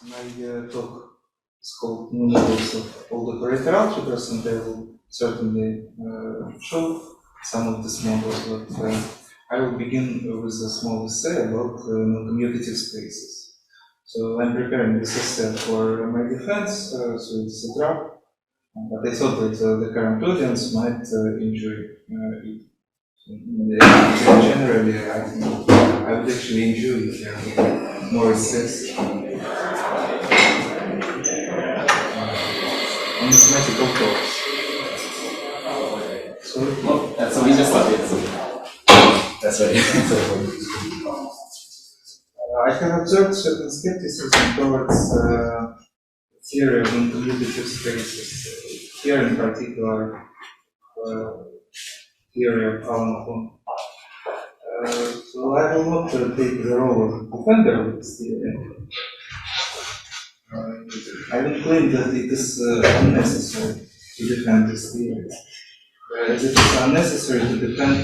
My talk is called New Levels of Old Operator Algebras, and I will certainly show some of these models, but I will begin with a small essay about noncommutative spaces. So I'm preparing this essay for my defense, so it's a draft, but I thought that the current audience might enjoy it. Generally, I would actually enjoy it more essays. Mathematical course. So we just started. That's right. I have observed certain skepticism towards theory of noncommutative spaces. Here, in particular, theory of Alexey. So I will not take the role of defender of this theory. I will claim that it is unnecessary to defend this theory. As it is unnecessary to defend,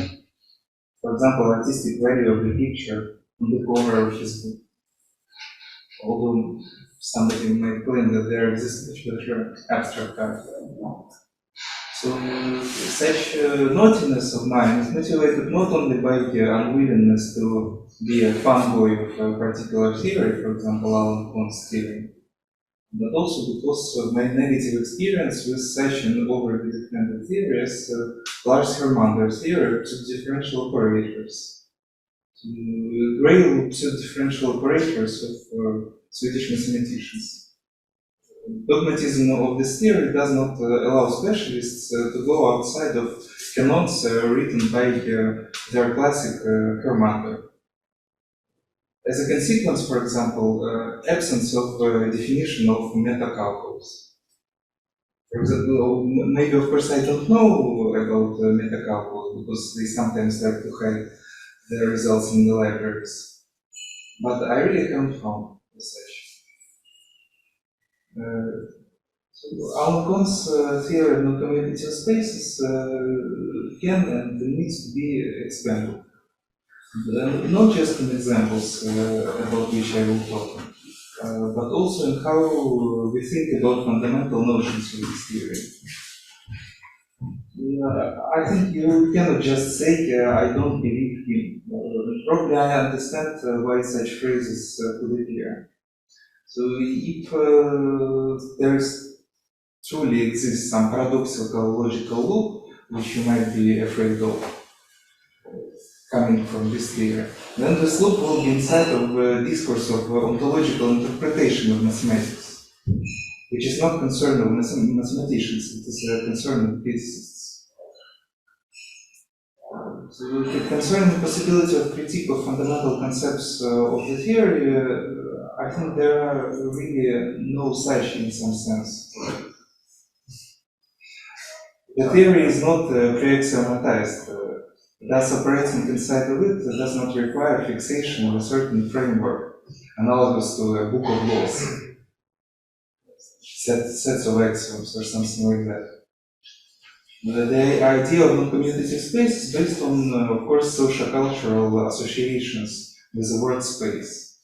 for example, artistic value of the picture on the cover of his book. Although somebody might claim that there exists much better abstract art. So such naughtiness of mine is motivated not only by the unwillingness to be a fanboy of a particular theory, for example, Cuntz theory, but also because of my negative experience with such an overly defended theory as Lars Hermander's theory of differential operators. Real differential operators of Swedish mathematicians. Dogmatism of this theory does not allow specialists to go outside of canons written by their classic Hermander. As a consequence, for example, absence of definition of metacalculus. For example, maybe of course I don't know about metacalculus because they sometimes like to hide the results in the libraries. But I really haven't found such. Alexey's theory of noncommutative spaces can and needs to be expanded. Not just in examples about which I will talk, but also in how we think about fundamental notions of this theory. I think you cannot just say, I don't believe him. Probably I understand why such phrases could appear. So if there truly exists some paradoxical logical loop, which you might be afraid of coming from this theory, then this loop will be inside of a discourse of ontological interpretation of mathematics, which is not concerned of mathematicians, it is a concern of physicists. So concerning the possibility of critique of fundamental concepts of the theory, I think there are really no such in some sense. The theory is not pre-axiomatized. Thus, operating inside of it does not require fixation of a certain framework, analogous to a book of laws, sets of axioms or something like that. The idea of noncommutative space is based on, of course, sociocultural associations with the word space.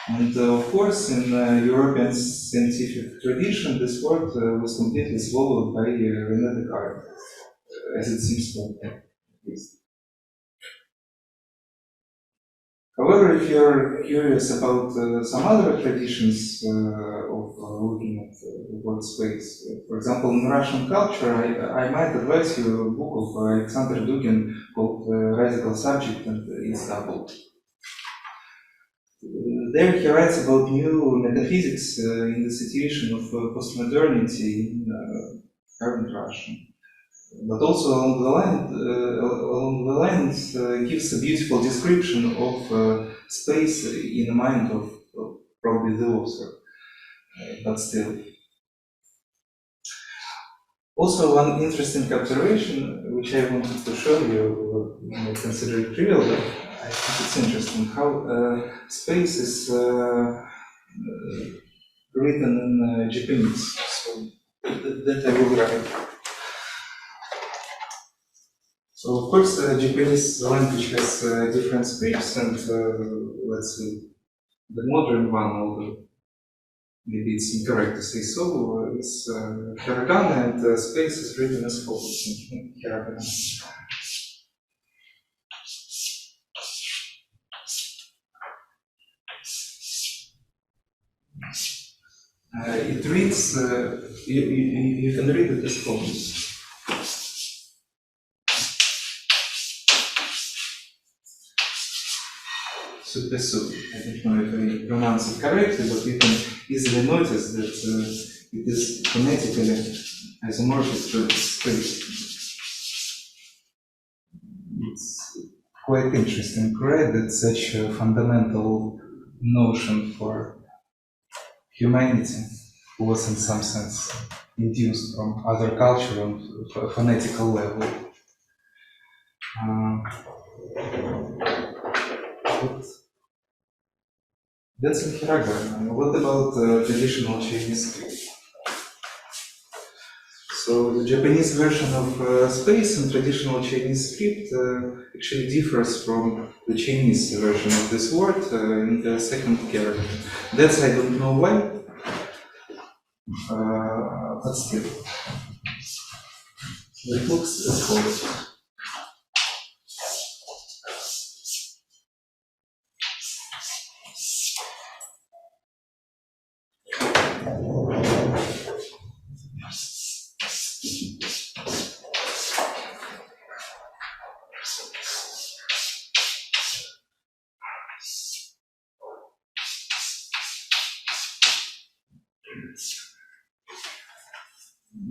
And of course, in European scientific tradition, this word was completely swallowed by René Descartes, as it seems to be. However, if you're curious about some other traditions of looking at the word space, for example, in Russian culture, I might advise you a book of Alexander Dugin called Radical Subject and its Double. There he writes about new metaphysics in the situation of postmodernity in current Russia. But also along the lines gives a beautiful description of space in the mind of probably the author, but still. Also, one interesting observation which I wanted to show you, you might consider it trivial, but I think it's interesting how space is written in Japanese. So that I will write. So of course, Japanese language has different scripts, and let's see, the modern one, although maybe it's incorrect to say so, is hiragana, and space is written as follows in hiragana. It reads, you can read it as follows. Supesu. I don't know if I pronounce it correctly, but you can easily notice that it is phonetically isomorphic to space. It's quite interesting, right, that such a fundamental notion for humanity was in some sense induced from other culture on a phonetical level. But that's in hiragana. What about traditional Chinese script? So the Japanese version of space in traditional Chinese script actually differs from the Chinese version of this word in the second character. That's I don't know why, but still. It looks as follows.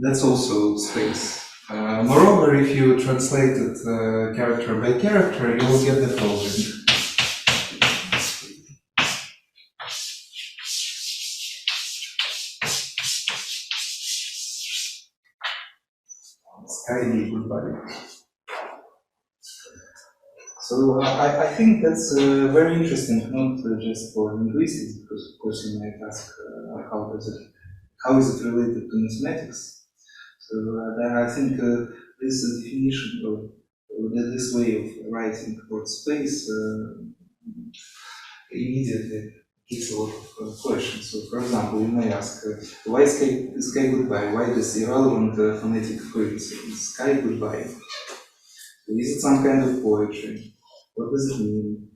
That's also space. Moreover, if you translate it character by character, you will get the following. Sky goodbye. So I think that's very interesting, not just for linguistics, because of course you might ask how is it related to mathematics. So I think this definition of this way of writing for space immediately gives a lot of questions. So, for example, you may ask, why sky goodbye? Why this irrelevant phonetic phrase, sky goodbye? Is it some kind of poetry? What does it mean?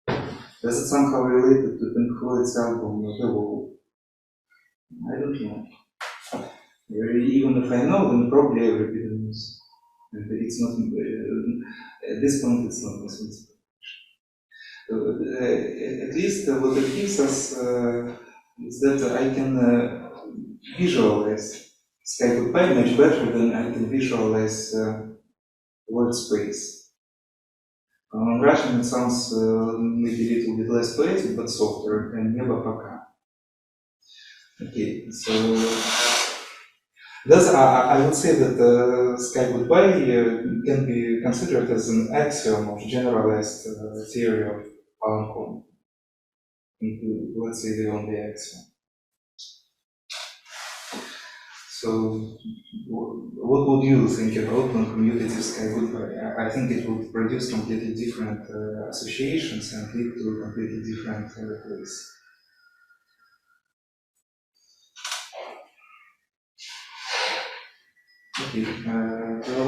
Does it somehow related to Pink Floyd's album, The Wall? I don't know. Even if I know, then probably everybody knows. And it's not, at this point, it's not possible. At least what it gives us is that I can visualize sky goodbye much better than I can visualize word space. In Russian it sounds maybe a little bit less poetic, but softer, and небо пока. Okay, so thus I would say that sky goodbye can be considered as an axiom of generalized theory of Alan. Let's say the only axiom. So, what would you think about non-commutative sky goodbye? I think it would produce completely different associations and lead to completely different ways. Okay.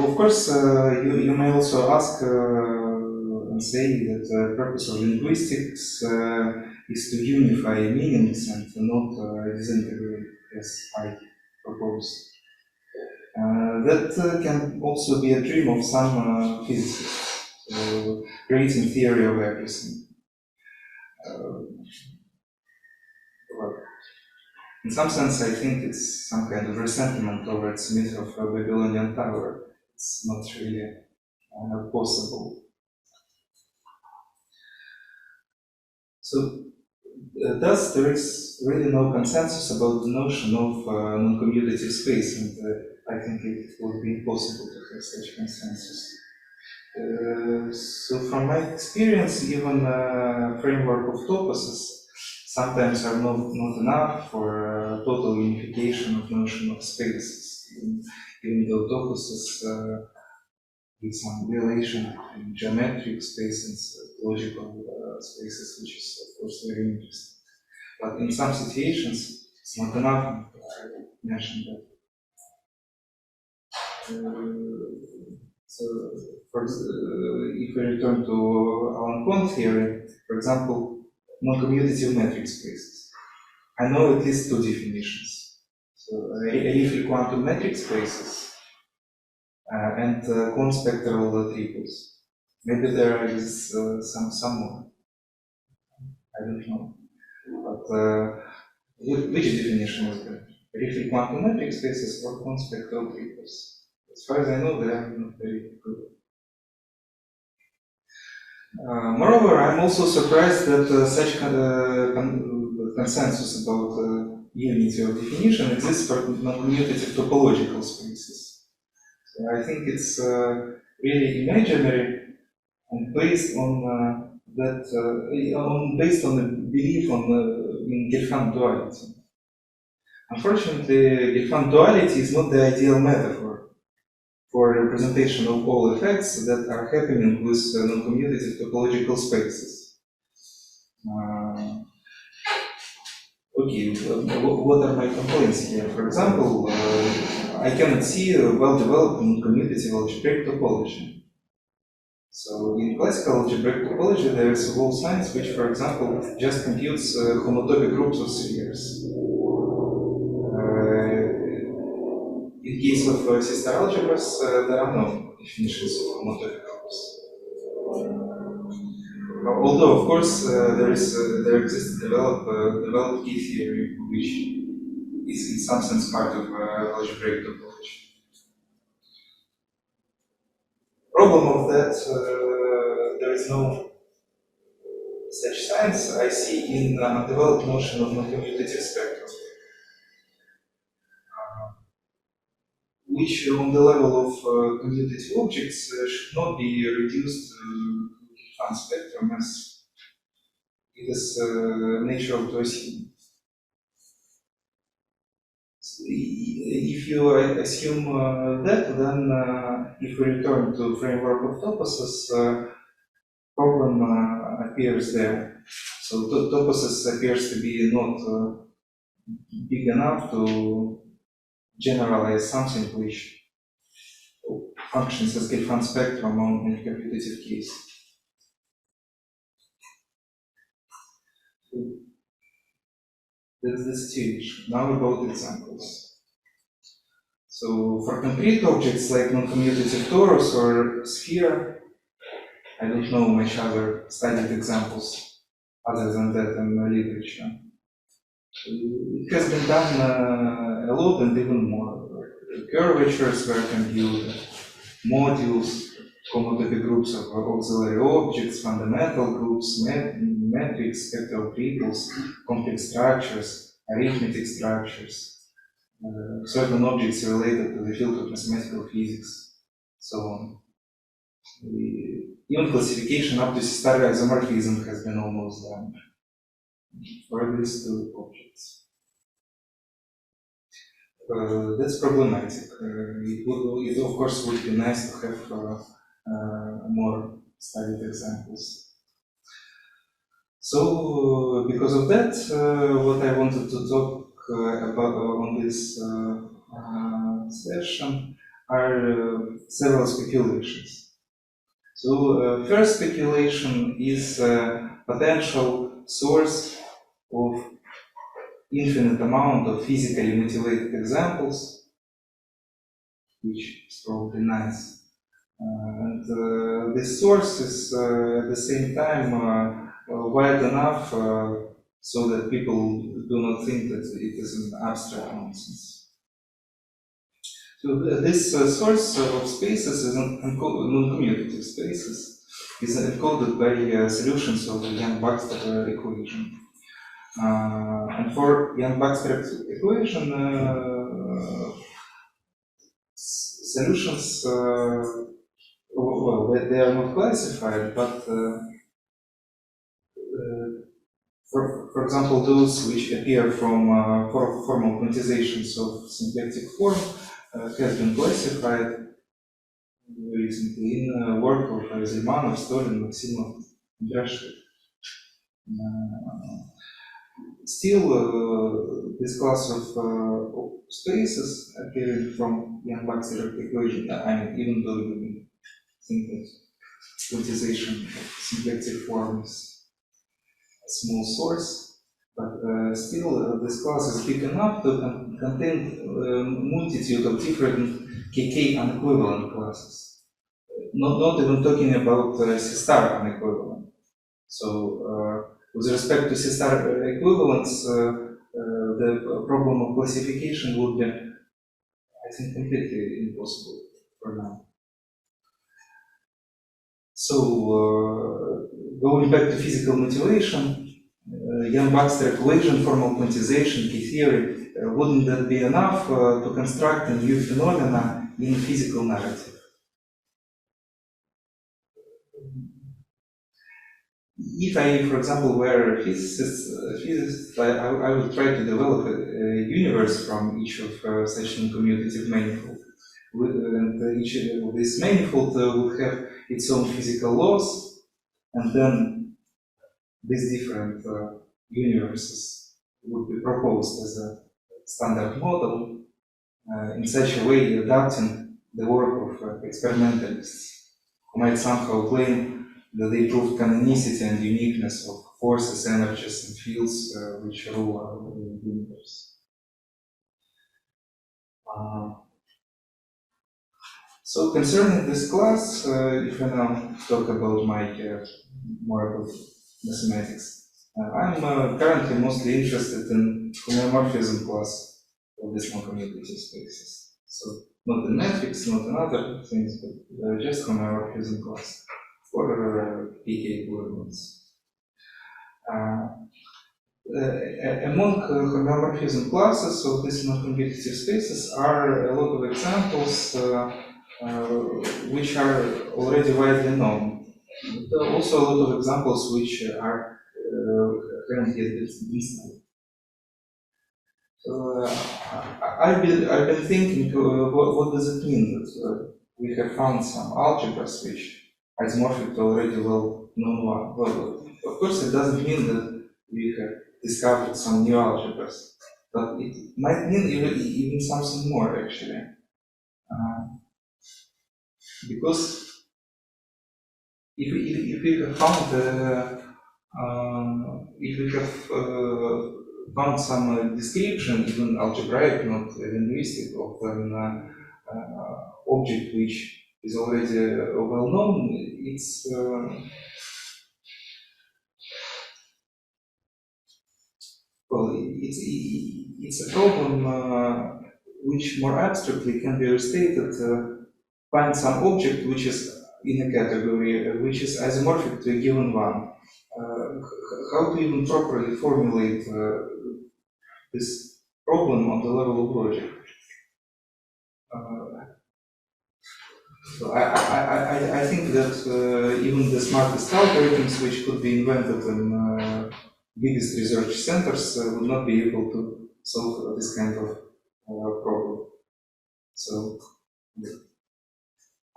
Of course, you may also ask and say that the purpose of linguistics is to unify meanings and not disintegrate, as I propose. That can also be a dream of some physicists, creating theory of everything. Well, in some sense, I think it's some kind of resentment towards the myth of Babylonian Tower. It's not really possible. So, thus, there is really no consensus about the notion of non-commutative space, and I think it would be impossible to have such consensus. So, from my experience, even framework of topuses sometimes are not enough for total unification of notion of spaces, even though topuses with some relation in geometric space and logical spaces, which is of course very interesting. But in some situations, it's not enough to mention that. So, if we return to Alan Kohn theory, for example, noncommutative metric spaces. I know at least two definitions. So, Riemann quantum metric spaces and Kohn spectral triples. Maybe there is some more. I don't know. But which definition is there? Riemann quantum metric spaces or Kohn spectral triples? As far as I know, they are not very good. Moreover, I'm also surprised that such consensus about unity of definition exists for noncommutative topological spaces. So I think it's really imaginary and based on based on the belief in Gelfand duality. Unfortunately, Gelfand duality is not the ideal metaphor for representation of all effects that are happening with noncommutative topological spaces. Okay, what are my complaints here? For example, I cannot see a well-developed noncommutative algebraic topology. So in classical algebraic topology, there is a whole science which, for example, just computes homotopic groups of spheres. In case of sister algebras, there are no definitions of homotopic groups. Although, of course, there exists developed key theory, which is in some sense part of algebraic topology. Problem of that, there is no such science I see in the undeveloped notion of noncommutative spectrum, which on the level of commutative objects should not be reduced to Gelfand spectrum as it is natural to assume. If you assume that, then if we return to framework of toposes, problem appears there. So toposes appears to be not big enough to generalize something which functions as Gelfand spectrum in a commutative case. That's the situation. Now about examples. So for concrete objects like noncommutative torus or sphere, I don't know much other studied examples other than that in the literature. It has been done a lot and even more. Curvatures were computed, modules, homotopic groups of auxiliary objects, fundamental groups, metrics, spectral triples, complex structures, arithmetic structures, certain objects related to the field of mathematical physics, so on. Even classification up to sister isomorphism has been almost done for these two objects. That's problematic. It of course would be nice to have more studied examples. So because of that, what I wanted to talk about on this session are several speculations. So first speculation is potential source of infinite amount of physically motivated examples, which is probably nice. And this source is at the same time wide enough so that people do not think that it is an abstract nonsense. So this source of spaces is non-commutative spaces is encoded by solutions of the Young-Baxter equation. And for Young-Baxter equation, solutions, well, they are not classified, but for example, those which appear from formal quantizations of symplectic form has been classified recently in work of Zilmanov, Stolin, Maximov, and Rashid. still, this class of spaces appearing from Yang-Baxter equation, I mean, even though you think that quantization of symplectic form is a small source, but still this class is big enough to contain a multitude of different KK unequivalent classes. Not even talking about C-star unequivalent. So with respect to C-star equivalence, the problem of classification would be, I think, completely impossible for now. So going back to physical motivation, Yang-Baxter equation, formal quantization, K-theory, wouldn't that be enough to construct a new phenomena in physical narrative? If I, for example, were a physicist, I would try to develop a universe from each of such noncommutative manifolds. And each of this manifold would have its own physical laws, and then these different universes would be proposed as a standard model in such a way adapting the work of experimentalists who might somehow claim that they proved canonicity and uniqueness of forces, energies, and fields which rule our universe. So concerning this class, if I now talk about my more about mathematics, I'm currently mostly interested in homeomorphism class of these noncommutative spaces. So not in metrics, not in other things, but just homeomorphism class for PK equivalence. Among homeomorphism classes of these noncommutative spaces are a lot of examples which are already widely known. There are also a lot of examples which are haven't yet been studied. So I've been thinking, what does it mean that we have found some algebras which isomorphic to already well known one? Well, of course, it doesn't mean that we have discovered some new algebras, but it might mean even something more actually. Because if we have found if we have found some description, even algebraic, not linguistic, of an object which is already well known, it's well, it's a problem which more abstractly can be restated. Find some object which is in a category which is isomorphic to a given one. How to even properly formulate this problem on the level of logic? So I think that even the smartest algorithms which could be invented in biggest research centers would not be able to solve this kind of problem. So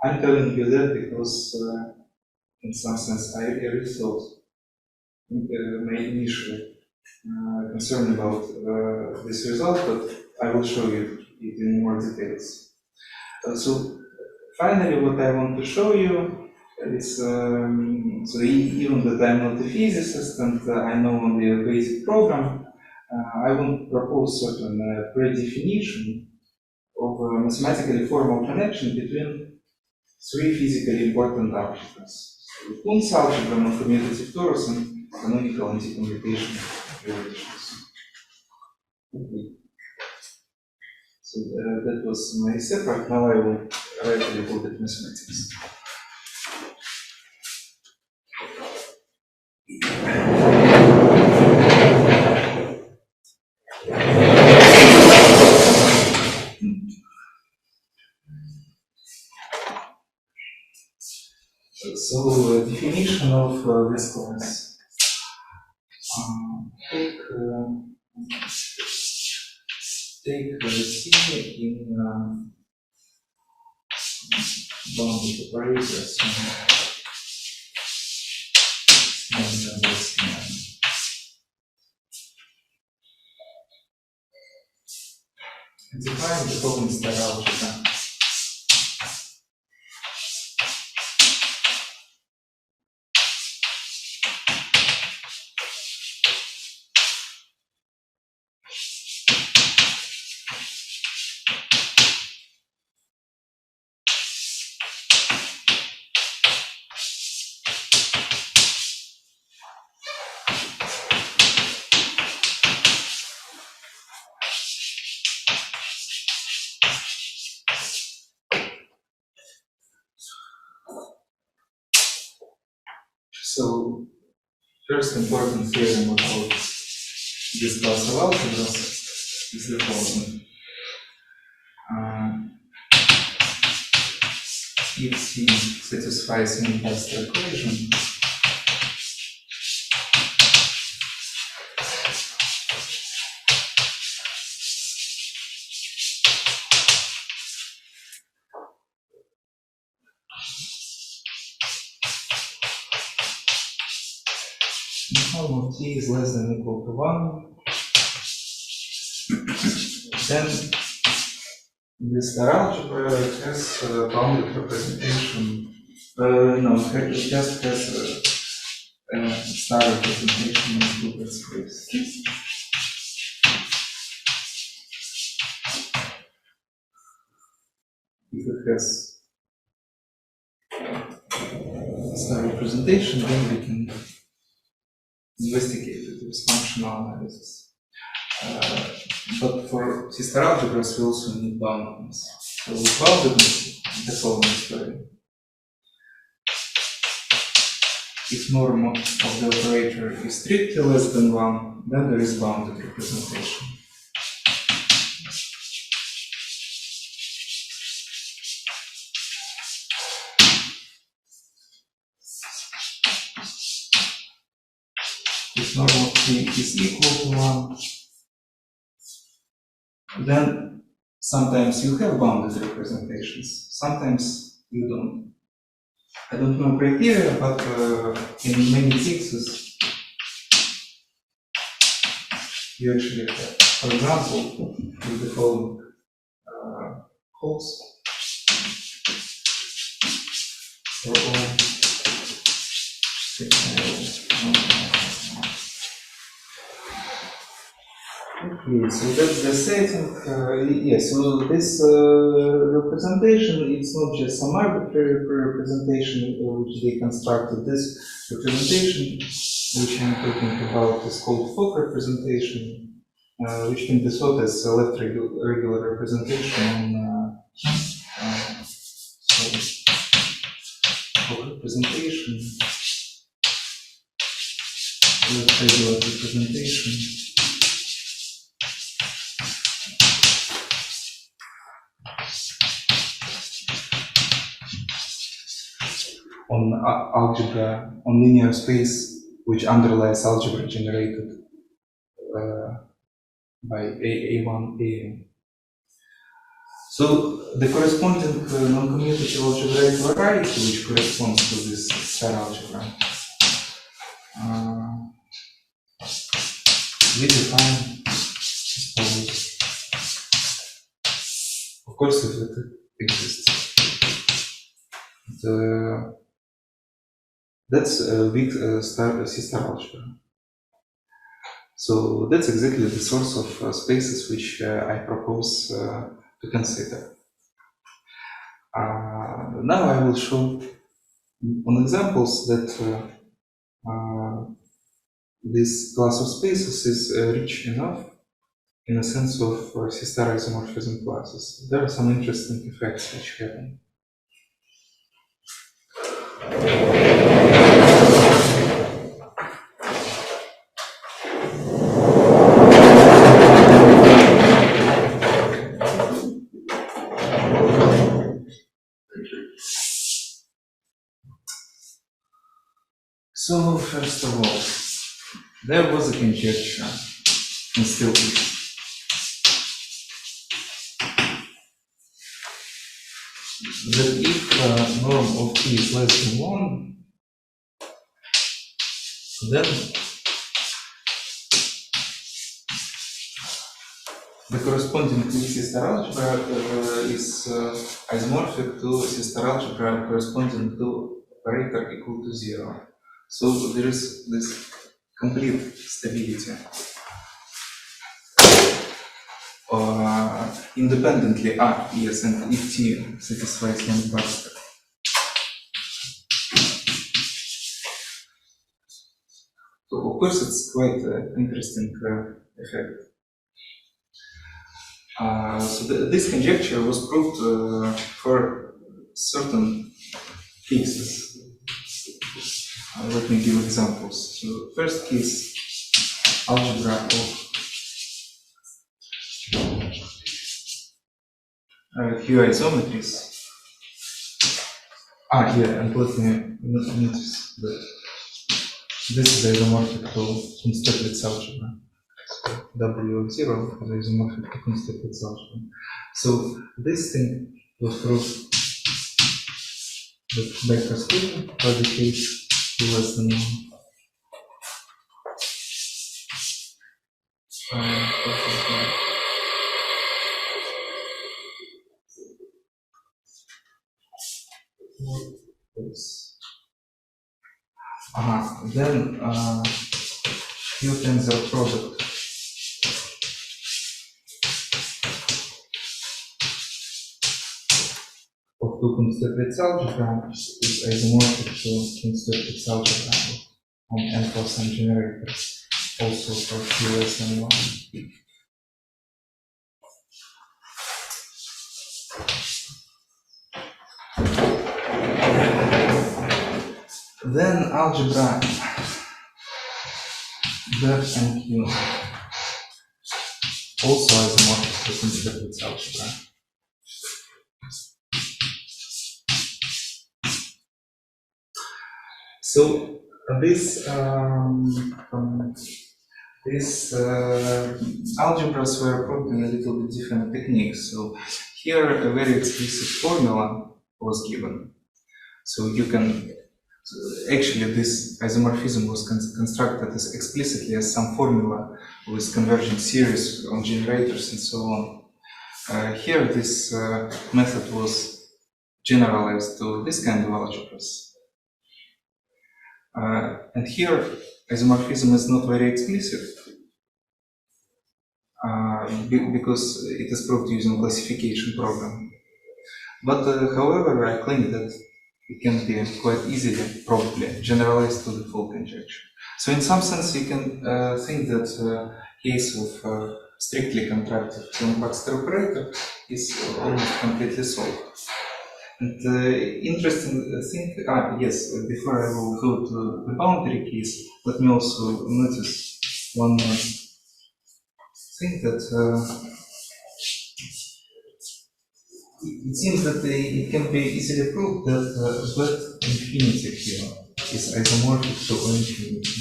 I'm telling you that because in some sense I rethought my initial concern about this result, but I will show you it in more details. So finally, what I want to show you is, so even that I'm not a physicist and I know only a basic program, I want to propose certain predefinition of a mathematically formal connection between three physically important algebras. So Cuntz algebra, noncommutative torus, and canonical anti-commutation relations. Okay. So that was my separate. Now I will write a little bit mathematics. So definition of this class. Take C in bounded operators define the following star algebra. So, first important theorem about this class of algebras is the following. If C satisfies any partial equation, the form of T is less than or equal to 1, then this star algebra has a bounded representation. No, it just has a star representation in Hilbert space. If it has star representation, then we can investigate it with functional analysis. But for C-star algebras, we also need boundedness. So with boundedness, the following story. If norm of the operator is strictly less than 1, then there is bounded representation. If norm of T is equal to 1, then sometimes you have bounded representations, sometimes you don't. I don't know criteria, but in many cases you actually have. For example, with the following calls for all okay, so that's the setting. Yes, so this representation, it's not just some arbitrary representation which they constructed. This representation, which I'm talking about, is called Fock representation, which can be thought as a left regular representation on Fock representation, left regular representation. On algebra, on linear space, which underlies algebra generated by A1, AN. So the corresponding noncommutative algebraic variety, which corresponds to this star algebra, we define as follows. Of course, if it exists. That's a Wick C-star algebra. So that's exactly the source of spaces which I propose to consider. Now I will show on examples that this class of spaces is rich enough in a sense of C-star isomorphism classes. There are some interesting effects which happen. So, first of all, there was a conjecture, and still is, that if norm of T is less than 1, then the corresponding sister algebra is isomorphic to sister algebra corresponding to operator equal to 0. So there is this complete stability. Independently, yes, and if T satisfies length basket. So of course it's quite interesting effect. So this conjecture was proved for certain cases. Let me give examples. So first case, algebra of Q isometries. Yeah, and let me notice that this is isomorphic to Kuntz algebra. W0 is isomorphic to Kuntz algebra. So this thing was proved that by cascading for the case less than 1. Then Q tensor product of two Kuntz algebra is isomorphic to Kuntz algebra on n plus n generators, also for Q less than 1. Then algebra that and Q also isomorphic to Kuntz algebra. So this algebras were proved in a little bit different techniques. So here a very explicit formula was given. So you can actually this isomorphism was constructed as explicitly as some formula with convergent series on generators and so on. Here this method was generalized to this kind of algebras. And here isomorphism is not very explicit because it is proved using classification program. But however, I claim that it can be quite easily, probably, generalized to the full conjecture. So in some sense, you can think that case of strictly contractive Baxter operator is almost completely solved. And interesting thing, yes, before I will go to the boundary case, let me also notice one more thing that it seems that it can be easily proved that but infinity here is isomorphic to O infinity.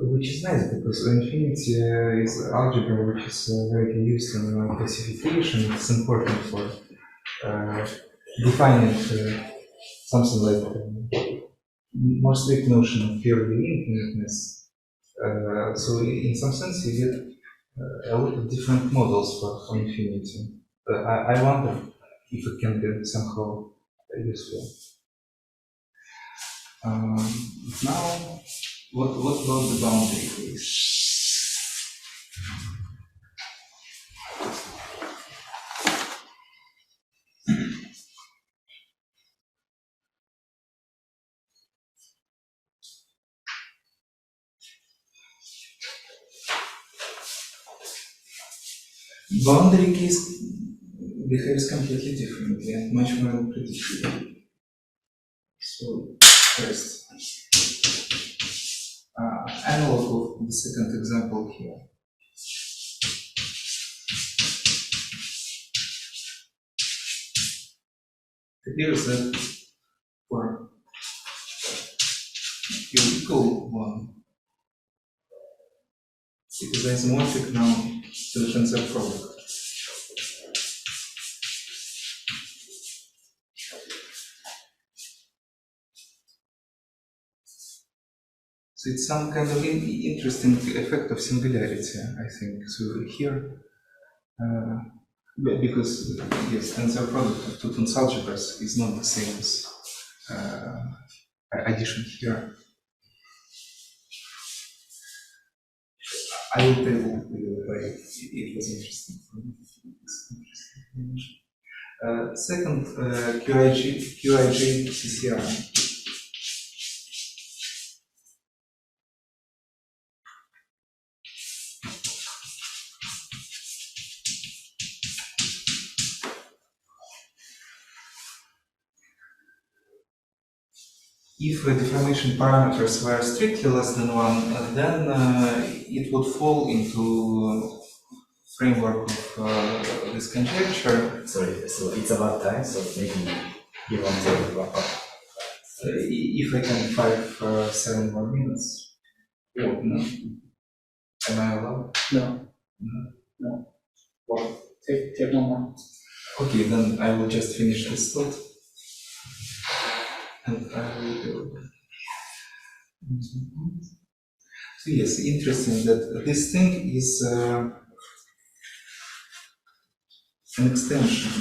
Which is nice because O infinity is algebra which is very used in classification. It's important for defining something like more strict notion of purely infiniteness. So in some sense you get a lot of different models for infinity. I wonder if it can be somehow useful. Now, what about the boundary case? Boundary case behaves completely differently and much more unpredictable. So, first, analog of the second example here. It appears that for Q equal 1, it is isomorphic now to the tensor product. So it's some kind of interesting effect of singularity, I think. So here, because yes, tensor product of two Cuntz algebras is not the same as addition here. I will tell you why it was interesting for me. Second, QIJ CCR. If the deformation parameters were strictly less than 1, then it would fall into framework of this conjecture. Sorry, so it's about time, so maybe you want to wrap up. If I can 7 more minutes. Oh, no. Am I allowed? No. No. No. Well, take one more. Okay, then I will just finish this thought. And I will go. So yes, interesting that this thing is an extension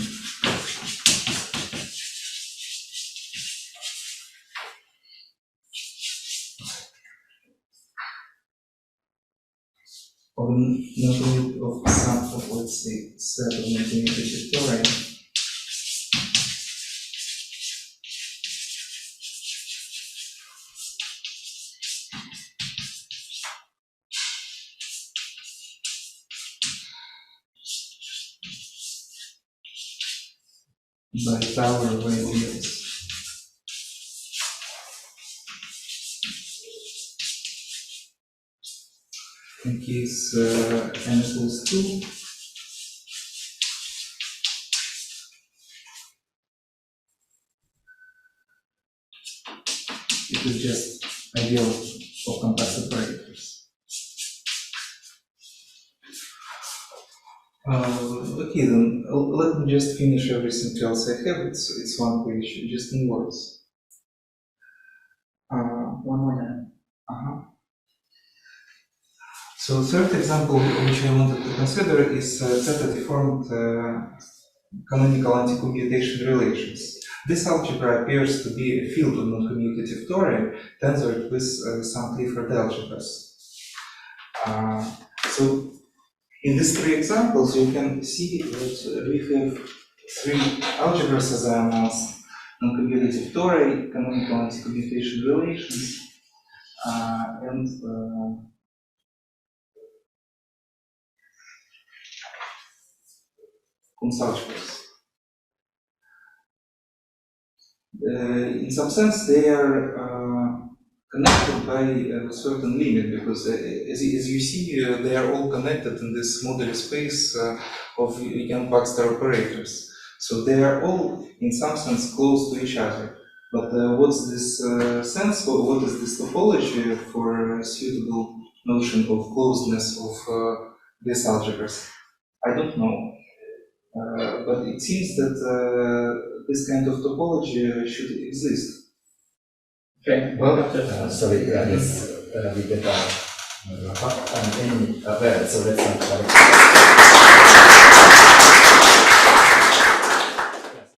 of some of, let's say, set of noncommutative tori. By tower values. In case n equals 2, it is just ideal for compact operators. Okay, then let me just finish everything else I have. It's one page, just in words. One more now. So third example which I wanted to consider is theta deformed canonical anti-commutation relations. This algebra appears to be a field of noncommutative tori tensored with some Clifford algebras. So in these three examples, you can see that we have three algebras, as I announced: noncommutative tori, canonical anti-commutation relations, and Cuntz algebras. In some sense, they are connected by a certain limit, because as you see, they are all connected in this modular space of Young-Baxter operators. So they are all, in some sense, close to each other. But what's this sense? What is this topology for a suitable notion of closeness of these algebras? I don't know. But it seems that this kind of topology should exist. Okay. Well, sorry, let's we better wrap up. So let's